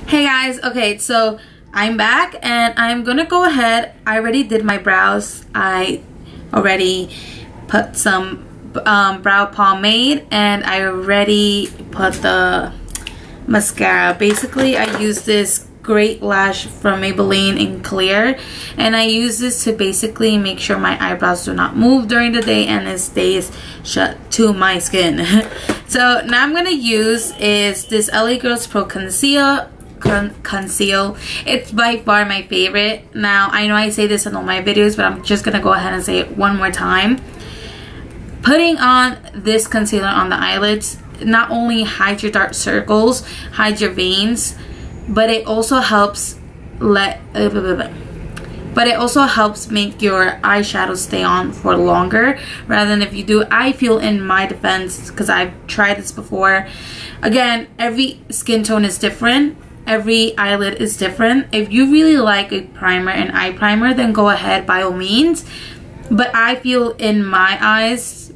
Hey guys, okay, so I'm back and I'm gonna go ahead. I already did my brows. I already put some brow pomade and I already put the mascara. Basically, I use this Great Lash from Maybelline in clear, and I use this to basically make sure my eyebrows do not move during the day and it stays shut to my skin. So now I'm gonna use is this LA Girls Pro Conceal. It's by far my favorite. Now I know I say this in all my videos, but I'm just gonna go ahead and say it one more time. Putting on this concealer on the eyelids not only hides your dark circles, hides your veins, but it also helps make your eyeshadow stay on for longer rather than if you do. I feel, in my defense, because I've tried this before, again, every skin tone is different. Every eyelid is different. If you really like a primer, an eye primer, then go ahead by all means. But I feel in my eyes,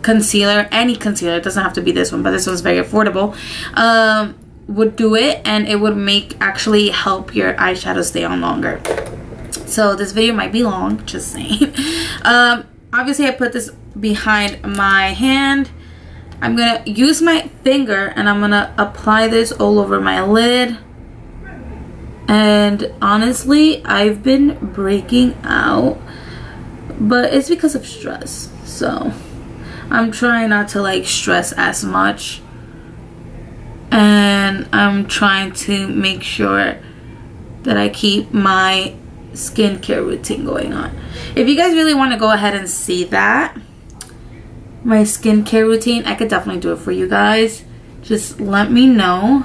concealer, any concealer, it doesn't have to be this one, but this one's very affordable, would do it, and it would actually help your eyeshadow stay on longer. So this video might be long, just saying. Obviously I put this behind my hand. I'm gonna use my finger and I'm gonna apply this all over my lid. And honestly, I've been breaking out, but it's because of stress. So I'm trying not to like stress as much, and I'm trying to make sure that I keep my skincare routine going on. If you guys really want to go ahead and see that, my skincare routine, I could definitely do it for you guys. Just let me know.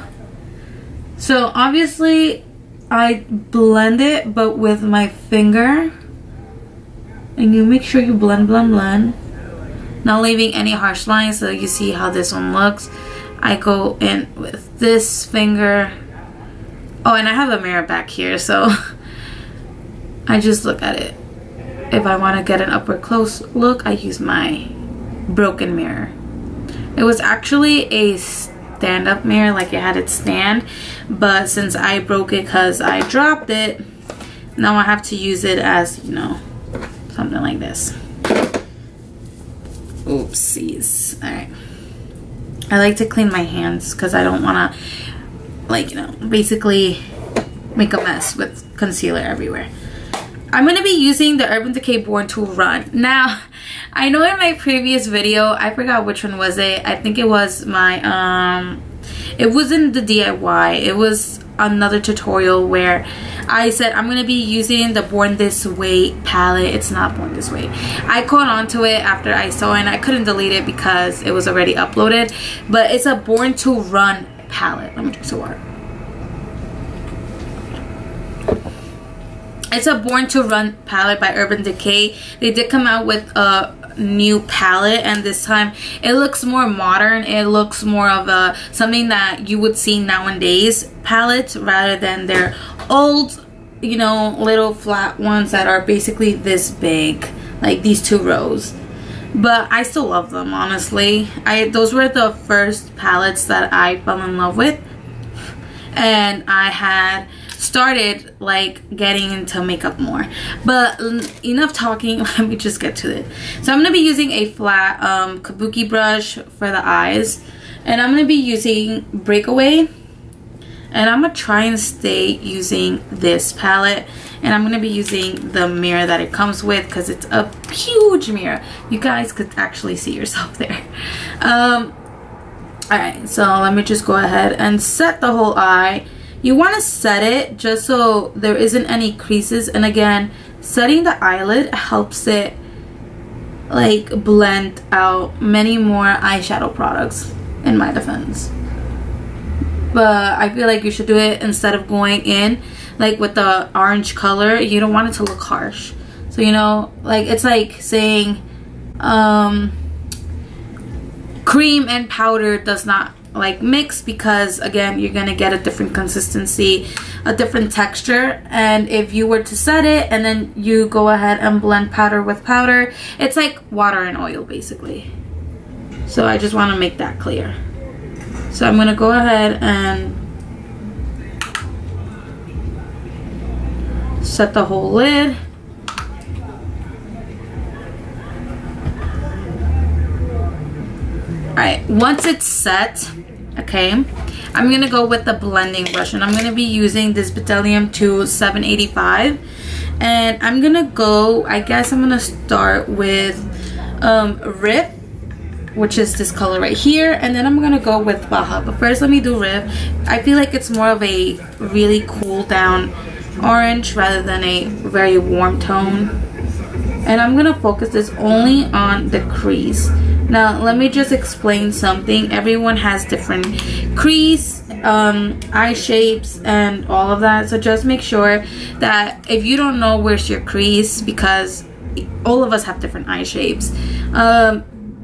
So obviously I blend it, but with my finger, and you make sure you blend, not leaving any harsh lines. So you see how this one looks. I go in with this finger. Oh, and I have a mirror back here, so I just look at it. If I want to get an upward close look, I use my broken mirror. It was actually a stand-up mirror, like it had its stand, but since I broke it because I dropped it, now I have to use it as, you know, something like this. Oopsies. Alright, I like to clean my hands because I don't want to, like, you know, basically make a mess with concealer everywhere. I'm going to be using the Urban Decay Born to Run. Now, I know in my previous video, I forgot which one was it. I think it was my, it wasn't the DIY. It was another tutorial where I said I'm going to be using the Born This Way palette. It's not Born This Way. I caught on to it after I saw it, and I couldn't delete it because it was already uploaded. But it's a Born to Run palette. Let me drink some water. It's a Born to Run palette by Urban Decay. They did come out with a new palette, and this time it looks more modern. It looks more of a something that you would see nowadays palettes rather than their old, you know, little flat ones that are basically this big, like these two rows. But I still love them, honestly. Those were the first palettes that I fell in love with, and I had started like getting into makeup more. But enough talking, let me just get to it. So I'm going to be using a flat kabuki brush for the eyes, and I'm going to be using Breakaway, and I'm going to try and stay using this palette, and I'm going to be using the mirror that it comes with because it's a huge mirror. You guys could actually see yourself there. Alright, so let me just go ahead and set the whole eye. You want to set it just so there isn't any creases, and again, setting the eyelid helps it like blend out many more eyeshadow products, in my defense. But I feel like you should do it instead of going in like with the orange color. You don't want it to look harsh. So, you know, like it's like saying cream and powder does not like mix, because again, you're gonna get a different consistency, a different texture. And if you were to set it and then you go ahead and blend powder with powder, it's like water and oil basically. So I just want to make that clear. So I'm gonna go ahead and set the whole lid. Alright, once it's set, okay, I'm going to go with the blending brush, and I'm going to be using this Betellium 2 785, and I'm going to go, I guess I'm going to start with Riff, which is this color right here, and then I'm going to go with Baja. But first let me do Riff. I feel like it's more of a really cool down orange rather than a very warm tone, and I'm going to focus this only on the crease. Now let me just explain something. Everyone has different crease, eye shapes, and all of that, so just make sure that if you don't know where's your crease, because all of us have different eye shapes,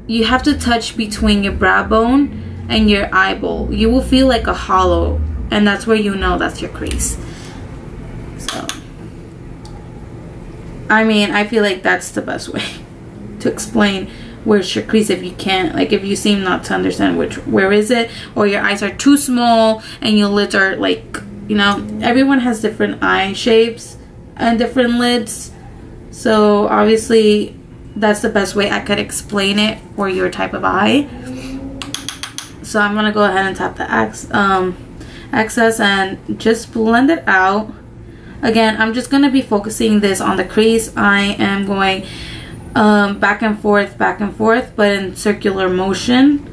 you have to touch between your brow bone and your eyeball. You will feel like a hollow, and that's where you know that's your crease. So I mean, I feel like that's the best way to explain where's your crease. If you can't, like, if you seem not to understand where is it, or your eyes are too small and your lids are like, you know, everyone has different eye shapes and different lids, so obviously that's the best way I could explain it for your type of eye. So I'm gonna go ahead and tap the excess and just blend it out. Again, I'm just gonna be focusing this on the crease. I am going back and forth, but in circular motion,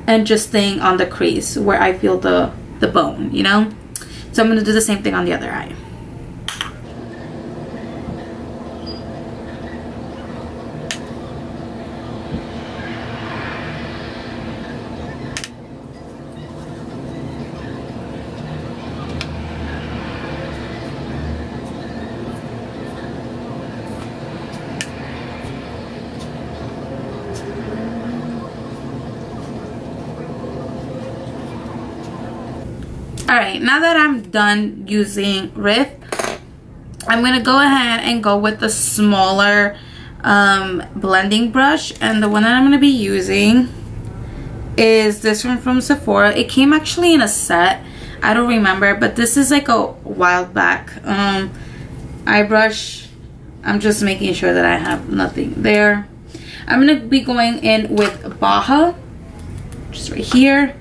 and just staying on the crease where I feel the bone, you know. So I'm going to do the same thing on the other eye. Alright, now that I'm done using Riff, I'm going to go ahead and go with the smaller blending brush. And the one that I'm going to be using is this one from Sephora. It came actually in a set. I don't remember, but this is like a while back eye brush. I'm just making sure that I have nothing there. I'm going to be going in with Baja, just right here.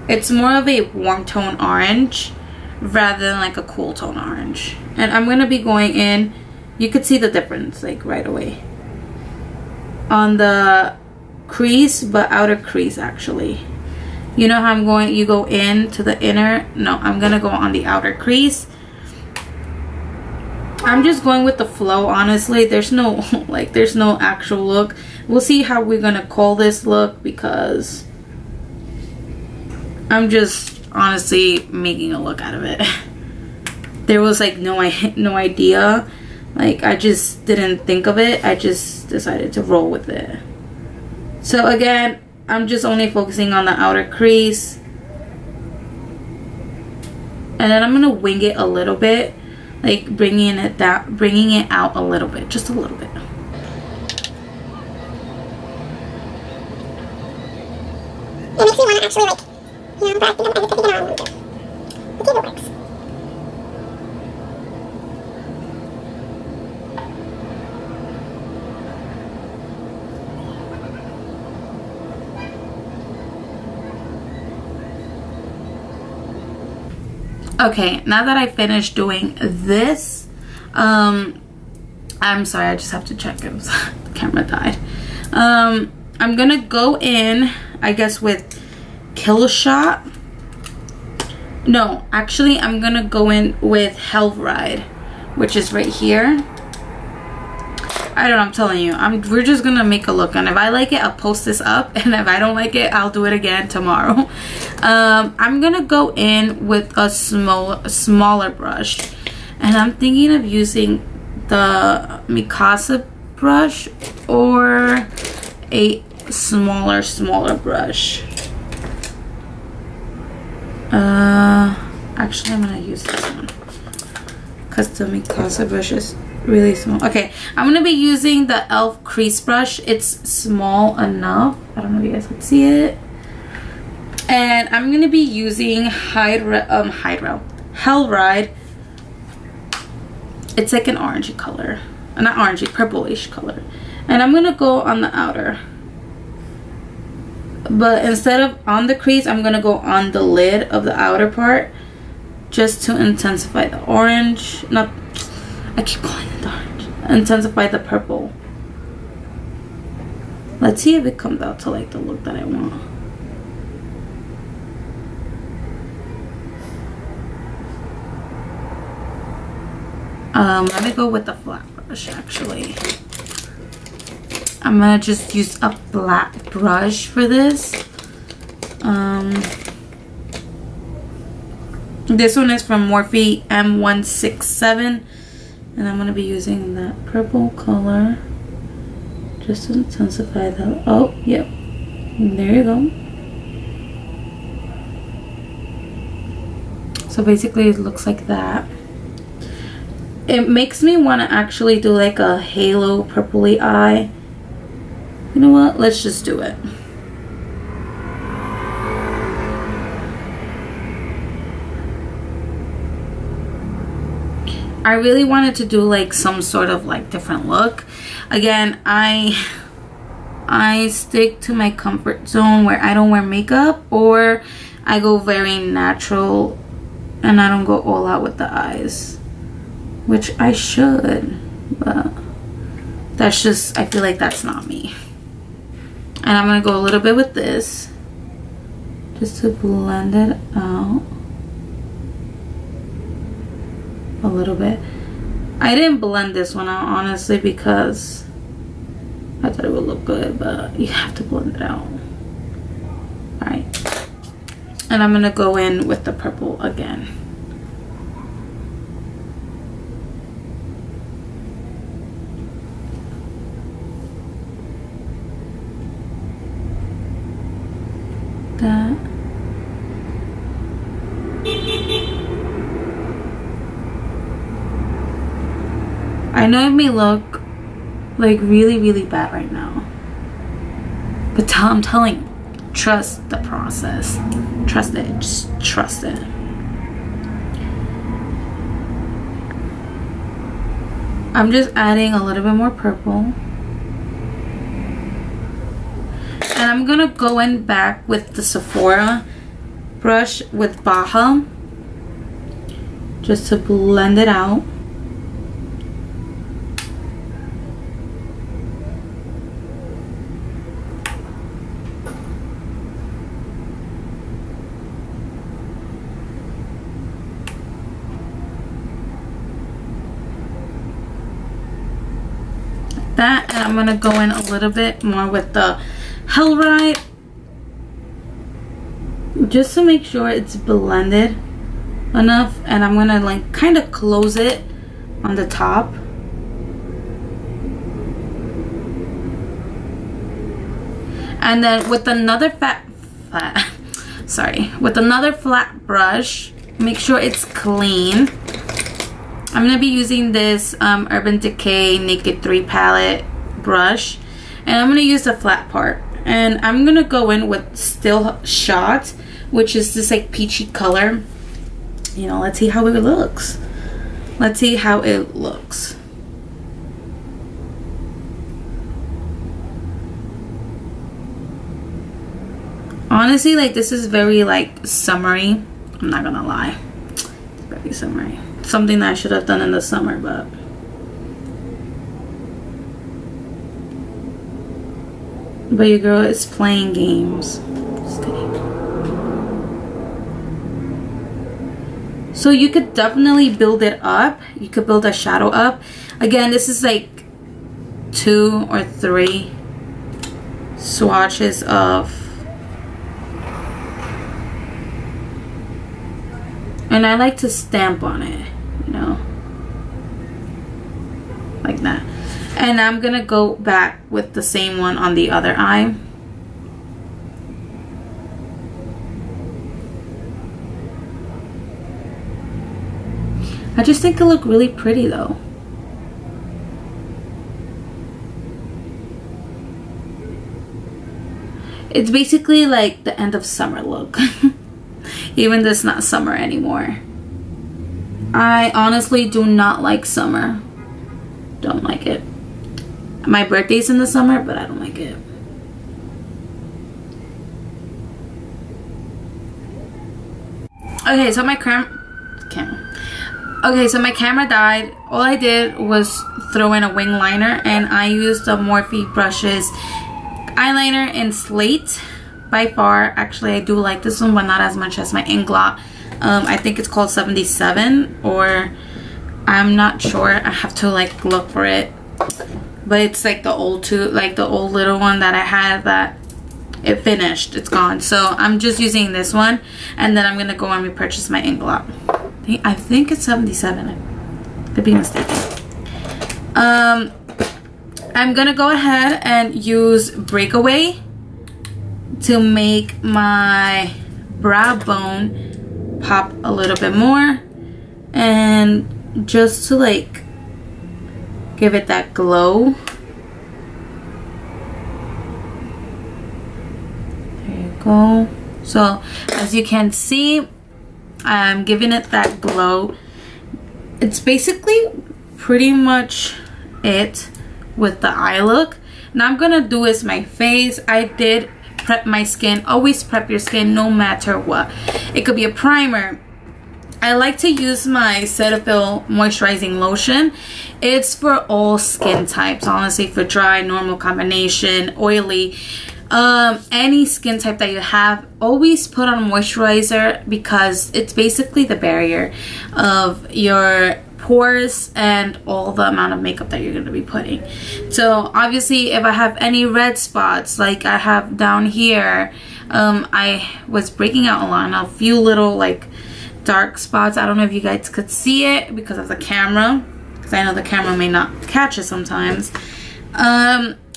It's more of a warm tone orange rather than like a cool tone orange. And I'm going to be going in, you could see the difference like right away on the crease, but outer crease actually. You know how I'm going, you go into the inner? No, I'm going to go on the outer crease. I'm just going with the flow, honestly. There's no like, there's no actual look. We'll see how we're going to call this look, because I'm just honestly making a look out of it. There was like no idea. Like, I just didn't think of it. I just decided to roll with it. So again, I'm just only focusing on the outer crease. And then I'm going to wing it a little bit. Like bringing it out a little bit. Just a little bit. It makes me want to actually, like, you know, but I think I'm editing it on the cable works. Okay, now that I finished doing this, I'm sorry, I just have to check if the camera died. I'm gonna go in, I guess, with Kill Shot. No, actually, I'm gonna go in with Hell Ride, which is right here. I don't know, I'm telling you, we're just gonna make a look, and if I like it, I'll post this up, and if I don't like it, I'll do it again tomorrow. I'm gonna go in with a smaller brush, and I'm thinking of using the Mikasa brush or a smaller brush. Actually, I'm gonna use this one because the Mikasa brush is really small. Okay, I'm gonna be using the e.l.f. crease brush. It's small enough. I don't know if you guys can see it. And I'm gonna be using Hell Ride It's like an orangey color. Not orangey, purplish color. And I'm going to go on the outer. But instead of on the crease, I'm going to go on the lid of the outer part. Just to intensify the orange. Not, I keep calling it the orange. Intensify the purple. Let's see if it comes out to like the look that I want. Let me go with the flat brush actually. I'm gonna just use a flat brush for this. This one is from Morphe M167, and I'm gonna be using that purple color just to intensify the. Oh, yep, there you go. So basically, it looks like that. It makes me want to actually do like a halo purpley eye. You know what? Let's just do it. I really wanted to do like some sort of like different look. Again, I stick to my comfort zone where I don't wear makeup, or I go very natural and I don't go all out with the eyes. Which I should, but that's just, I feel like that's not me. And I'm going to go a little bit with this, just to blend it out a little bit. I didn't blend this one out, honestly, because I thought it would look good, but you have to blend it out. Alright. And I'm going to go in with the purple again. That. I know it may look like really bad right now, but I'm telling you, trust the process. Trust it. Just trust it. I'm just adding a little bit more purple. And I'm gonna go in back with the Sephora brush with Baja, just to blend it out. Like that, and I'm gonna go in a little bit more with the Hellride, just to make sure it's blended enough. And I'm gonna like kind of close it on the top. And then with another with another flat brush, make sure it's clean. I'm gonna be using this Urban Decay Naked 3 palette brush, and I'm gonna use the flat part. And I'm gonna go in with Still Shot, which is this like peachy color. You know, let's see how it looks. Let's see how it looks. Honestly, like, this is very like summery. I'm not gonna lie, it's very summery. Something that I should have done in the summer, but your girl is playing games. Just kidding. So you could definitely build it up. You could build a shadow up. Again, this is like 2 or 3 swatches of, and I like to stamp on it, you know, like that. And I'm gonna go back with the same one on the other eye. I just think it look really pretty though. It's basically like the end of summer look. Even though it's not summer anymore. I honestly do not like summer. Don't like it. My birthday's in the summer, but I don't like it. Okay, so my camera died. All I did was throw in a wing liner, and I used the Morphe brushes eyeliner in Slate. By far, actually, I do like this one, but not as much as my Inglot. I think it's called 77, or I'm not sure. I have to like look for it. But it's like the old little one that I had that it finished. It's gone. So I'm just using this one, and then I'm gonna go and repurchase my Inglot. I think it's 77. I could be mistaken. I'm gonna go ahead and use Breakaway to make my brow bone pop a little bit more, and just to like give it that glow. There you go. So as you can see, I'm giving it that glow. It's basically pretty much it with the eye look. Now I'm gonna do is my face. I did prep my skin. Always prep your skin no matter what. It could be a primer. I like to use my Cetaphil moisturizing lotion. It's for all skin types, honestly, for dry, normal, combination, oily, any skin type that you have. Always put on moisturizer, because it's basically the barrier of your pores and all the amount of makeup that you're going to be putting. So obviously, if I have any red spots like I have down here, I was breaking out a lot, and a few little like dark spots. I don't know if you guys could see it because of the camera, because I know the camera may not catch it sometimes.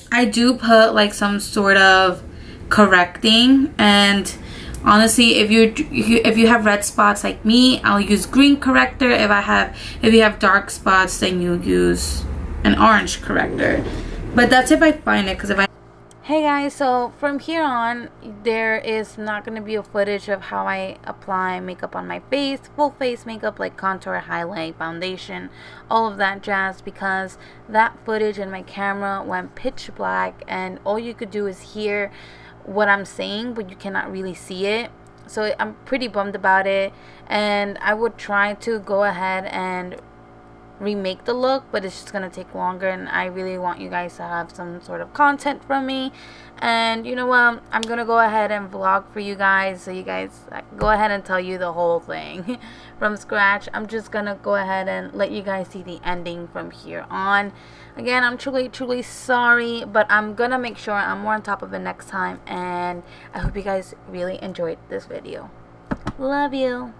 I do put like some sort of correcting, and honestly, if you have red spots like me, I'll use green corrector. If you have dark spots, then you use an orange corrector. But that's if I find it, because if I... Hey guys, so from here on, there is not going to be a footage of how I apply makeup on my face, full face makeup like contour, highlight, foundation, all of that jazz, because that footage in my camera went pitch black, and all you could do is hear what I'm saying, but you cannot really see it. So I'm pretty bummed about it, and I would try to go ahead and remake the look, but it's just gonna take longer, and I really want you guys to have some sort of content from me. And you know what, I'm gonna go ahead and vlog for you guys, so you guys go ahead and tell you the whole thing from scratch. I'm just gonna go ahead and let you guys see the ending from here on. Again, I'm truly sorry, but I'm gonna make sure I'm more on top of it next time, and I hope you guys really enjoyed this video. Love you.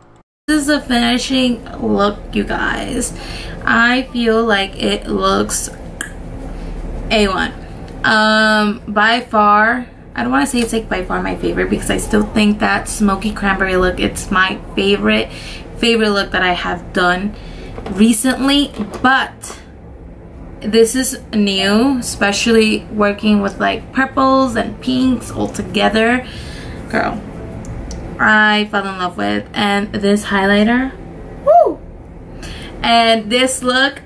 This is the finishing look, you guys. I feel like it looks A1. By far, I don't want to say it's like by far my favorite, because I still think that smoky cranberry look, it's my favorite look that I have done recently. But this is new, especially working with like purples and pinks all together. Girl, I fell in love with. And this highlighter, woo! And this look,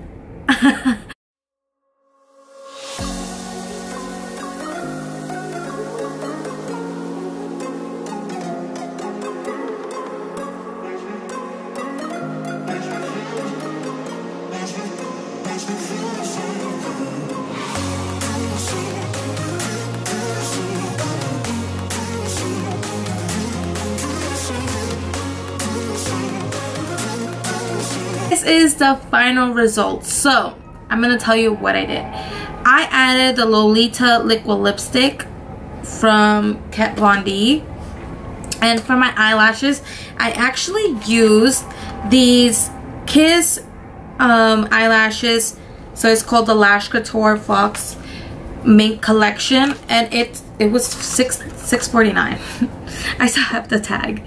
this is the final result. So I'm gonna tell you what I did. I added the Lolita liquid lipstick from Kat Von D, and for my eyelashes I actually used these Kiss eyelashes. So it's called the Lash Couture Fox Mink Collection, and it was $6.49. I still have the tag,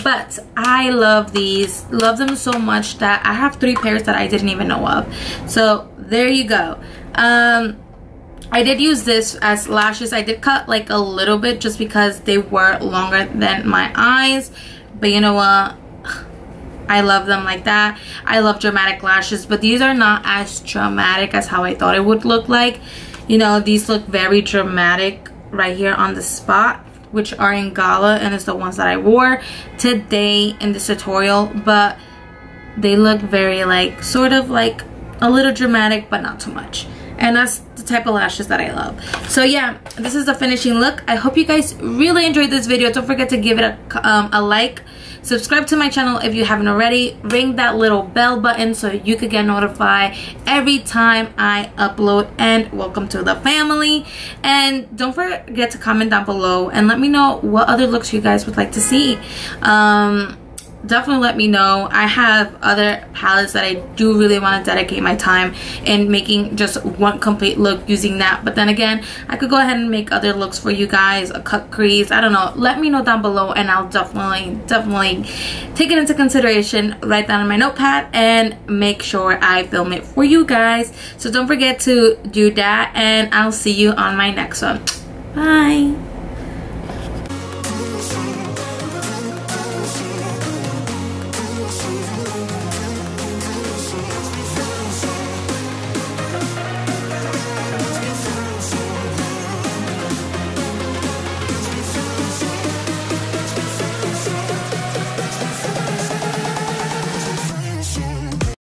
but I love these, love them so much that I have 3 pairs that I didn't even know of. So there you go. I did use this as lashes. I did cut like a little bit just because they were longer than my eyes, but you know what, I love them like that. I love dramatic lashes, but these are not as dramatic as how I thought it would look like. You know, these look very dramatic right here on the spot, which are in Gala, and it's the ones that I wore today in this tutorial, but they look very like, sort of like a little dramatic, but not too much. And that's the type of lashes that I love. So yeah, this is the finishing look. I hope you guys really enjoyed this video. Don't forget to give it a like. Subscribe to my channel if you haven't already. Ring that little bell button so you could get notified every time I upload. And welcome to the family. And don't forget to comment down below and let me know what other looks you guys would like to see. Definitely let me know. I have other palettes that I do really want to dedicate my time in making just one complete look using that. But then again, I could go ahead and make other looks for you guys, a cut crease, I don't know. Let me know down below and I'll definitely take it into consideration, write down on my notepad and make sure I film it for you guys. So don't forget to do that, and I'll see you on my next one. Bye.